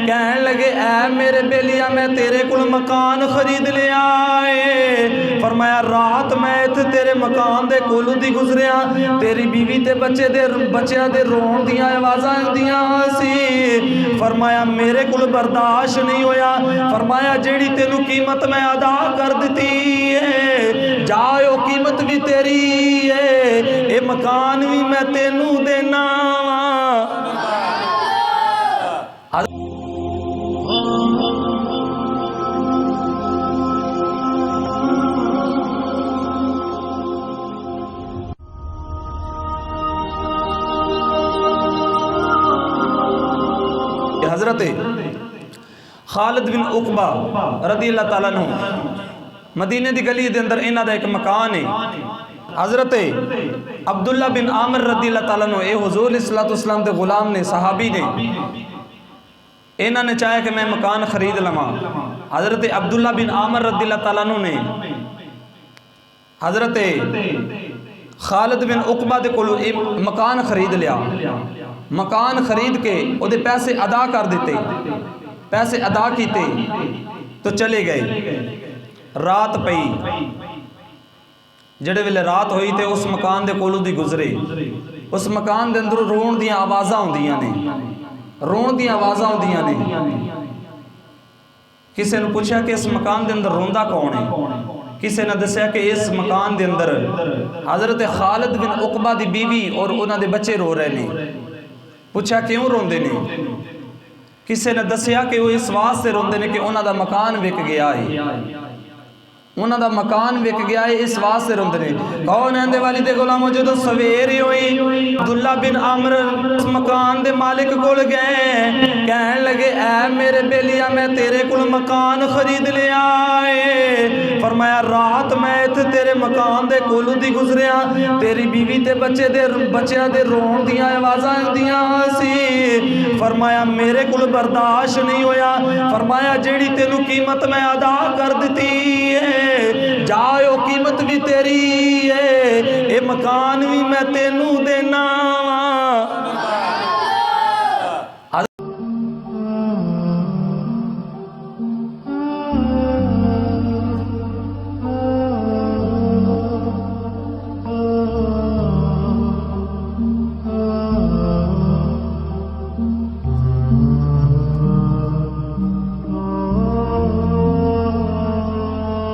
कहन लगे ऐ मेरे बेलिया मैं तेरे को मकान खरीद लिया है। फरमाया रात मैं इत्थे तेरे मकान दे कोलों दी गुजरिया, तेरी बीवी ते बच्चों दे रोण दियां आवाज़ां आंदियां सी। फरमाया मेरे को बर्दाश्त नहीं होया। फरमाया जेड़ी तेनू कीमत मैं अदा कर दी है, जाओ कीमत भी तेरी है, ये मकान भी मैं तेनू देना। हजरत खालिद बिन उकबा रदी अल्लाह ताला अन्हु मदीने की गली के अंदर इन्हां दा एक मकान है। हजरत अब्दुल्ला बिन आमिर रदी अल्लाह ताला अन्हु ये हुजूर अलैहिस्सलाम के गुलाम ने, सहाबी ने, इन्हां ने चाहे कि मैं मकान खरीद लवां। हजरत अब्दुल्ला बिन आमिर रदी अल्लाह ताला अन्हु ने हजरत खालिद बिन उकबा दे कोलों मकान खरीद लिया। मकान खरीद के उहदे पैसे अदा कर दिते, पैसे अदा किते तो चले गए। रात पई, जेड़े वेले रात हुई तो उस मकान दे कोलों दी गुजरे। उस मकान दे अंदरों रोण दी आवाज़ां आउंदियां ने, रोण दी आवाज़ां आउंदियां ने। किसी ने पूछा कि इस मकान दे अंदर रोंदा कौन है? किसी ने दसिया कि इस मकान दे अंदर हजरत खालिद बिन उकबा दी बीवी और उन्हां दे बच्चे रो रहे ने। पूछा क्यों रोंदे ने? किसी ने दसिया कि वो इस वास्ते रोंदे ने कि उन्हां दा मकान विक गया है, उन्हां दा मकान विक गया है, इस वास्ते रोंदे ने। कौन है दे वाली दे गुलामों, जो सवेर हुई अब्दुल्ला बिन आमिर उस मकान दे मालिक कोल गए, कहन लगे ऐ मेरे बेलिया मैं तेरे को मकान खरीद लिया है। फरमाया रात मैं इत्थे तेरे मकान दे कोलों दी गुजरिया, तेरी बीवी ते बच्चों दे रोण दियां आवाज़ां आंदियां सी। फरमाया मेरे को बर्दाश्त नहीं होया। फरमाया जेड़ी तेनू कीमत मैं अदा कर दी है, जाओ कीमत भी तेरी है, ये मकान भी मैं तेनू देना।